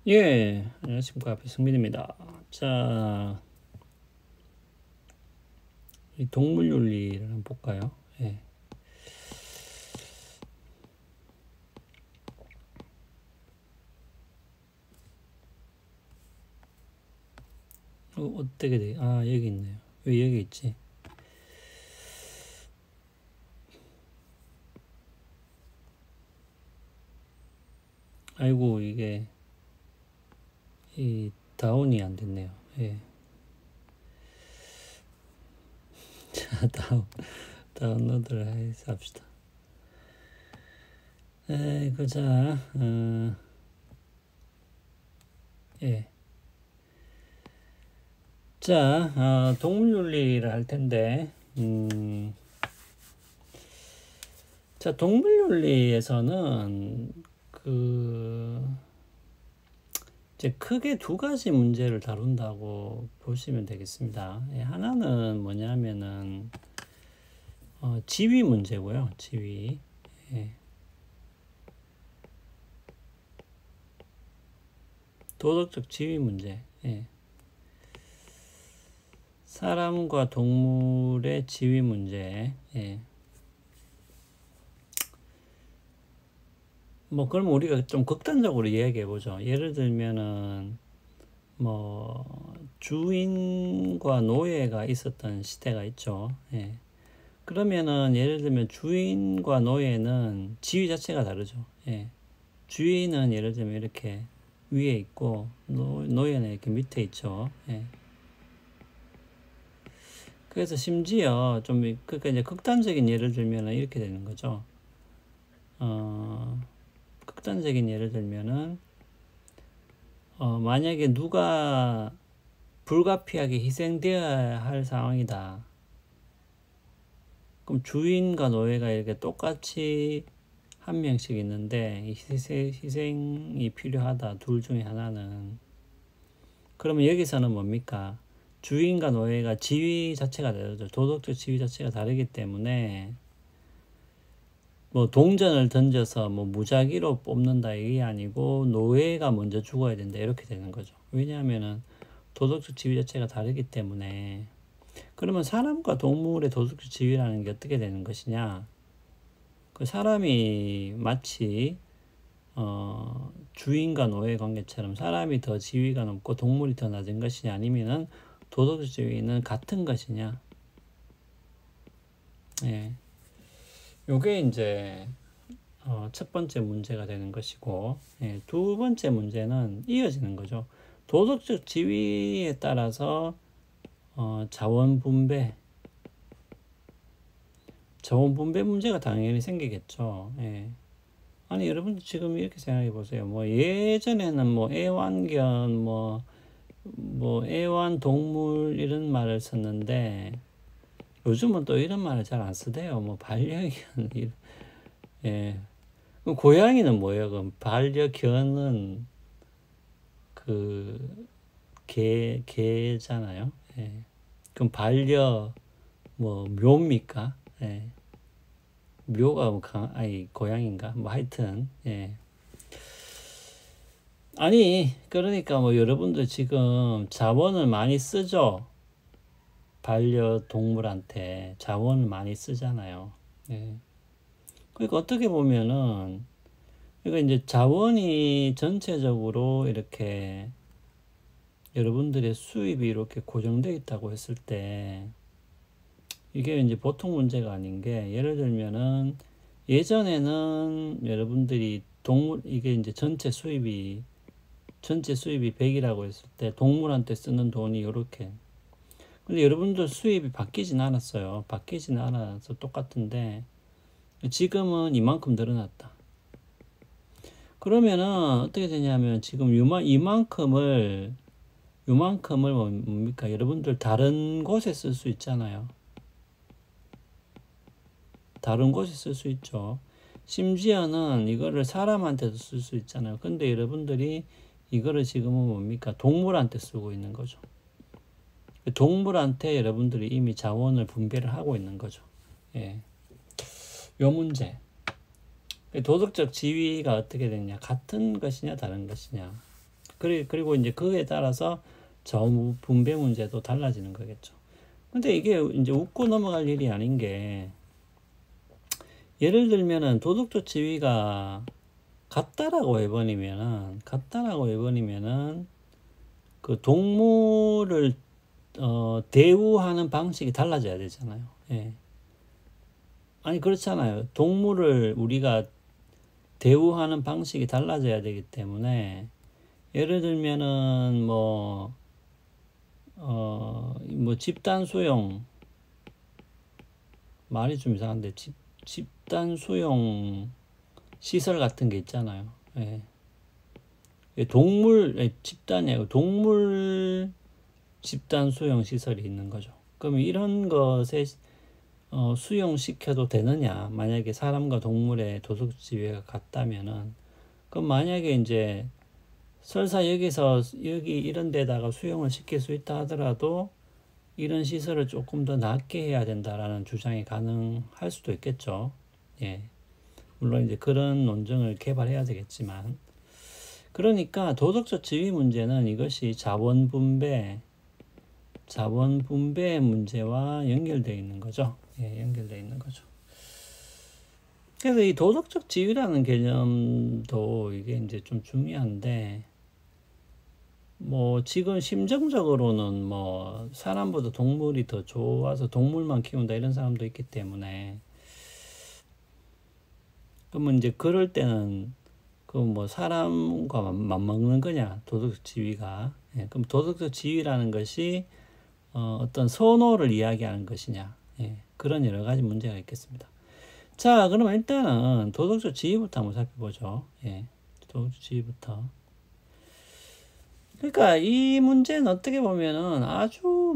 예, 안녕하십니까. 배승민입니다. 자, 이 동물윤리를 한번 볼까요? 예. 어떻게 돼? 아, 여기 있네요. 왜 여기 있지? 아이고, 이게, 이, 다운이 안 됐네요. 예. 자, 다운로드를 해서 합시다. 자, 예. 자, 동물윤리를 할 텐데, 자, 동물윤리에서는, 이제 크게 두 가지 문제를 다룬다고 보시면 되겠습니다. 하나는 뭐냐면은 지위 문제고요. 지위. 예. 도덕적 지위 문제. 예. 사람과 동물의 지위 문제. 예. 뭐 그럼 우리가 좀 극단적으로 이야기해 보죠. 예를 들면은 뭐 주인과 노예가 있었던 시대가 있죠. 예. 그러면은 예를 들면 주인과 노예는 지위 자체가 다르죠. 예. 주인은 예를 들면 이렇게 위에 있고 노예는 이렇게 밑에 있죠. 예. 그래서 심지어 좀 그러니까 이제 극단적인 예를 들면은 이렇게 되는 거죠. 극단적인 예를 들면은 만약에 누가 불가피하게 희생되어야 할 상황이다. 그럼 주인과 노예가 이렇게 똑같이 한 명씩 있는데 희생이 필요하다. 둘 중에 하나는. 그러면 여기서는 뭡니까? 주인과 노예가 지위 자체가 다르죠. 도덕적 지위 자체가 다르기 때문에 뭐 동전을 던져서 뭐 무작위로 뽑는다 이게 아니고 노예가 먼저 죽어야 된다 이렇게 되는 거죠. 왜냐하면은 도덕적 지위 자체가 다르기 때문에. 그러면 사람과 동물의 도덕적 지위라는 게 어떻게 되는 것이냐? 그 사람이 마치 주인과 노예 관계처럼 사람이 더 지위가 높고 동물이 더 낮은 것이냐 아니면은 도덕적 지위는 같은 것이냐. 예. 요게 이제 첫 번째 문제가 되는 것이고, 예. 두 번째 문제는 이어지는 거죠. 도덕적 지위에 따라서 자원 분배 문제가 당연히 생기겠죠. 예. 아니 여러분들 지금 이렇게 생각해 보세요. 뭐 예전에는 뭐 애완견 뭐 애완동물 이런 말을 썼는데 요즘은 또 이런 말을 잘 안 쓰대요. 뭐 반려견 예. 그럼 고양이는 뭐예요? 그럼 반려견은 그 개잖아요. 예. 그럼 뭐 묘입니까? 예. 묘가 뭐 아니 고양인가? 뭐 하여튼 예. 아니 그러니까 뭐 여러분들 지금 자원을 많이 쓰죠. 반려동물한테 자원을 많이 쓰잖아요. 예. 그러니까 어떻게 보면은 그러니까 이제 자원이 전체적으로 이렇게 여러분들의 수입이 이렇게 고정되어 있다고 했을 때 이게 이제 보통 문제가 아닌 게 예를 들면은 예전에는 여러분들이 이게 이제 전체 수입이 100이라고 했을 때 동물한테 쓰는 돈이 이렇게. 근데 여러분들 수입이 바뀌진 않았어요. 바뀌진 않아서 똑같은데 지금은 이만큼 늘어났다. 그러면은 어떻게 되냐면 지금 이만큼을 뭡니까? 여러분들 다른 곳에 쓸 수 있잖아요. 다른 곳에 쓸 수 있죠. 심지어는 이거를 사람한테도 쓸 수 있잖아요. 근데 여러분들이 이거를 지금은 뭡니까? 동물한테 쓰고 있는 거죠. 동물한테 여러분들이 이미 자원을 분배를 하고 있는 거죠. 예. 요 문제. 도덕적 지위가 어떻게 되냐? 같은 것이냐, 다른 것이냐. 그리고 이제 그에 따라서 저분배 문제도 달라지는 거겠죠. 근데 이게 이제 웃고 넘어갈 일이 아닌 게, 예를 들면은 도덕적 지위가 같다라고 해버리면은 그 동물을 대우하는 방식이 달라져야 되잖아요. 예. 아니 그렇잖아요. 동물을 우리가 대우하는 방식이 달라져야 되기 때문에, 예를 들면은 뭐 집단 수용, 말이 좀 이상한데, 집단 수용 시설 같은 게 있잖아요. 예. 집단이 아니고 동물 집단 수용 시설이 있는 거죠. 그러면 이런 것에 수용시켜도 되느냐? 만약에 사람과 동물의 도덕 지위가 같다면은, 그럼 만약에 이제 설사 여기 이런 데다가 수용을 시킬 수 있다 하더라도 이런 시설을 조금 더 낮게 해야 된다라는 주장이 가능할 수도 있겠죠. 예. 물론 이제 그런 논증을 개발해야 되겠지만, 그러니까 도덕적 지위 문제는 이것이 자원 분배 문제와 연결되어 있는 거죠. 예, 연결되어 있는 거죠. 그래서 이 도덕적 지위라는 개념도 이게 이제 좀 중요한데, 뭐 지금 심정적으로는 뭐 사람보다 동물이 더 좋아서 동물만 키운다 이런 사람도 있기 때문에, 그러면 이제 그럴 때는 그 뭐 사람과 맞먹는 거냐 도덕적 지위가. 예, 그럼 도덕적 지위라는 것이 어떤 선호를 이야기하는 것이냐. 예, 그런 여러 가지 문제가 있겠습니다. 자, 그러면 일단은 도덕적 지위부터 한번 살펴보죠. 예, 도덕적 지위부터. 그러니까 이 문제는 어떻게 보면은 아주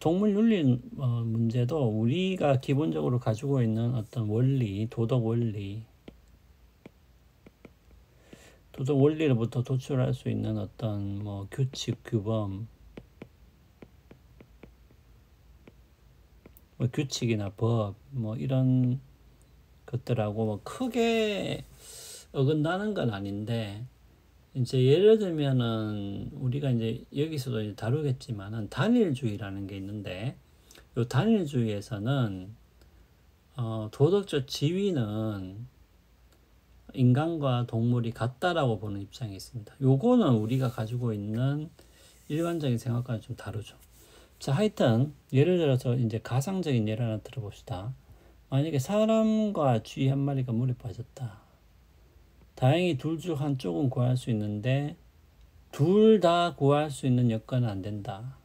동물 윤리 문제도 우리가 기본적으로 가지고 있는 어떤 원리, 도덕 원리로부터 도출할 수 있는 어떤 뭐 규칙, 규범, 뭐 규칙이나 법, 뭐 이런 것들하고 뭐 크게 어긋나는 건 아닌데, 이제 예를 들면은 우리가 이제 여기서도 이제 다루겠지만은 단일주의라는 게 있는데, 이 단일주의에서는 도덕적 지위는 인간과 동물이 같다라고 보는 입장이 있습니다. 요거는 우리가 가지고 있는 일반적인 생각과는 좀 다르죠. 자, 하여튼 예를 들어서 이제 가상적인 예를 하나 들어봅시다. 만약에 사람과 쥐 한 마리가 물에 빠졌다. 다행히 둘 중 한쪽은 구할 수 있는데 둘 다 구할 수 있는 여건은 안 된다.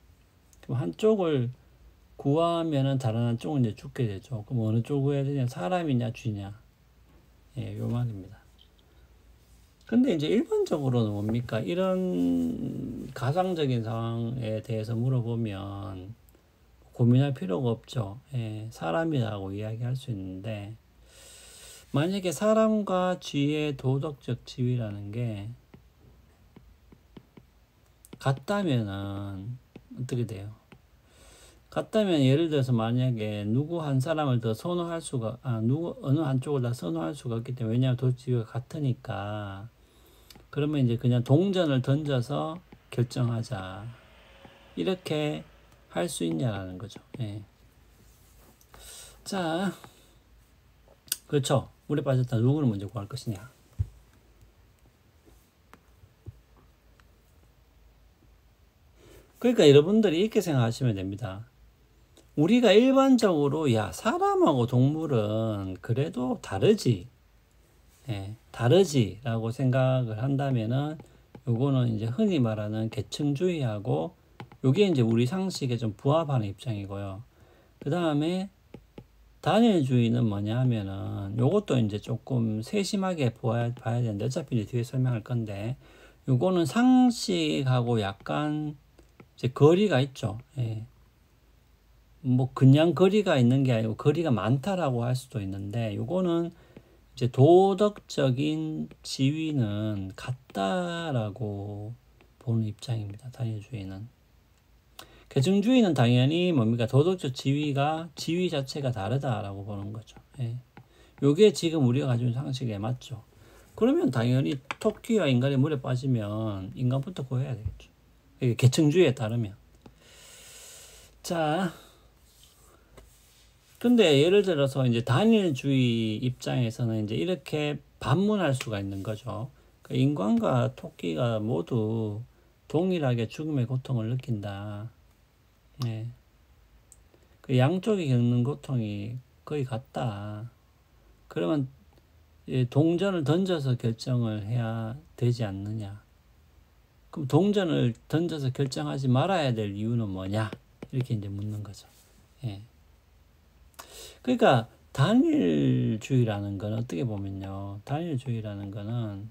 그럼 한쪽을 구하면은 다른 한쪽은 이제 죽게 되죠. 그럼 어느 쪽 구해야 되냐? 사람이냐, 쥐냐? 예, 요 말입니다. 근데 이제 일반적으로는 뭡니까? 이런 가상적인 상황에 대해서 물어보면 고민할 필요가 없죠. 예, 사람이라고 이야기할 수 있는데, 만약에 사람과 쥐의 도덕적 지위라는 게 같다면은 어떻게 돼요? 같다면 예를 들어서 만약에 누구 한 사람을 더 선호할 수가, 어느 한쪽을 다 선호할 수가 없기 때문에, 왜냐하면 도덕적 지위가 같으니까, 그러면 이제 그냥 동전을 던져서 결정하자. 이렇게 할 수 있냐라는 거죠. 예. 자, 그렇죠. 물에 빠졌다. 누구를 먼저 구할 것이냐. 그러니까 여러분들이 이렇게 생각하시면 됩니다. 우리가 일반적으로 야, 사람하고 동물은 그래도 다르지. 예, 다르지라고 생각을 한다면은 요거는 이제 흔히 말하는 계층주의하고 요게 이제 우리 상식에 좀 부합하는 입장이고요. 그 다음에 단일주의는 뭐냐 하면은 요것도 이제 조금 세심하게 봐야 되는데, 어차피 이제 뒤에 설명할 건데, 요거는 상식하고 약간 이제 거리가 있죠. 예. 뭐 그냥 거리가 있는 게 아니고 거리가 많다라고 할 수도 있는데, 요거는 이제 도덕적인 지위는 같다라고 보는 입장입니다. 단일주의는. 계층주의는 당연히 뭡니까? 도덕적 지위 자체가 다르다라고 보는 거죠. 예. 요게 지금 우리가 가지고 있는 상식에 맞죠. 그러면 당연히 토끼와 인간이 물에 빠지면 인간부터 구해야 되겠죠. 이게 계층주의에 따르면. 자, 근데 예를 들어서 이제 단일주의 입장에서는 이제 이렇게 반문할 수가 있는 거죠. 그러니까 인간과 토끼가 모두 동일하게 죽음의 고통을 느낀다. 네. 그 양쪽이 겪는 고통이 거의 같다. 그러면 동전을 던져서 결정을 해야 되지 않느냐. 그럼 동전을 던져서 결정하지 말아야 될 이유는 뭐냐? 이렇게 이제 묻는 거죠. 예. 그러니까 단일주의라는 건 어떻게 보면요. 단일주의라는 거는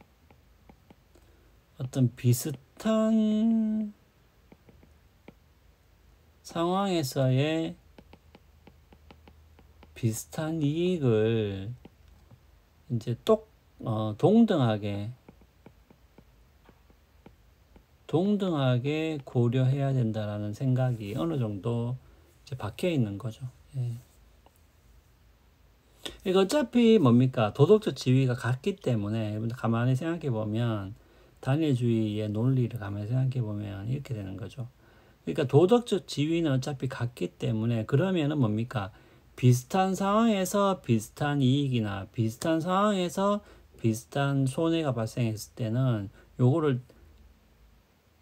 어떤 비슷한 상황에서의 비슷한 이익을 이제 동등하게 고려해야 된다라는 생각이 어느 정도 이제 박혀 있는 거죠. 예. 이거 어차피 뭡니까? 도덕적 지위가 같기 때문에 가만히 생각해 보면 단일주의의 논리를 가만히 생각해 보면 이렇게 되는 거죠. 그러니까 도덕적 지위는 어차피 같기 때문에 그러면은 뭡니까? 비슷한 상황에서 비슷한 이익이나 비슷한 상황에서 비슷한 손해가 발생했을 때는 요거를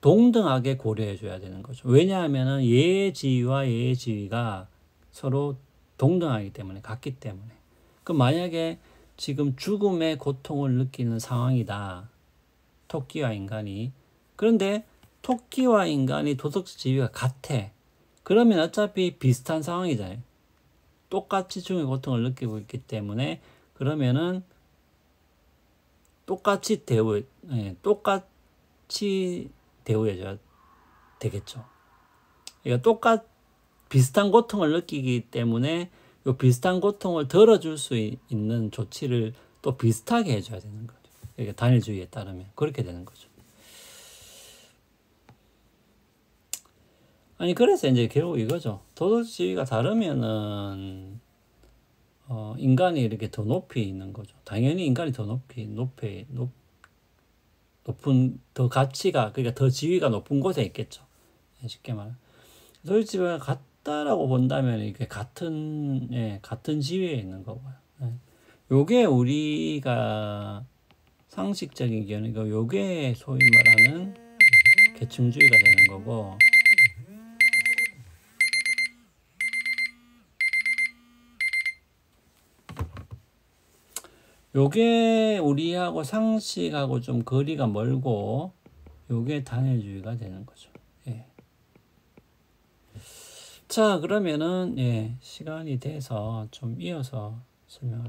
동등하게 고려해 줘야 되는 거죠. 왜냐하면은 얘의 지위와 얘의 지위가 서로 동등하기 때문에 같기 때문에. 그럼 만약에 지금 죽음의 고통을 느끼는 상황이다. 토끼와 인간이. 그런데 토끼와 인간이 도덕적 지위가 같아. 그러면 어차피 비슷한 상황이잖아요. 똑같이 죽음의 고통을 느끼고 있기 때문에 그러면은 똑같이 대우해줘야 되겠죠. 그러니까 비슷한 고통을 느끼기 때문에 이 비슷한 고통을 덜어줄 수 있는 조치를 또 비슷하게 해줘야 되는 거죠. 그러니까 단일주의에 따르면 그렇게 되는 거죠. 아니 그래서 이제 결국 이거죠. 도덕지위가 다르면은 인간이 이렇게 더 높이 있는 거죠. 당연히 인간이 더 높은 더 가치가 그러니까 더 지위가 높은 곳에 있겠죠. 쉽게 말하면 도덕지위가 같다라고 본다면 이게 같은 지위에 있는 거고요. 요게 우리가 상식적인 견해가 요게 소위 말하는 계층주의가 되는 거고. 요게 우리하고 상식하고 좀 거리가 멀고 요게 단일주의가 되는 거죠. 예. 자, 그러면은 시간이 돼서 좀 이어서 설명을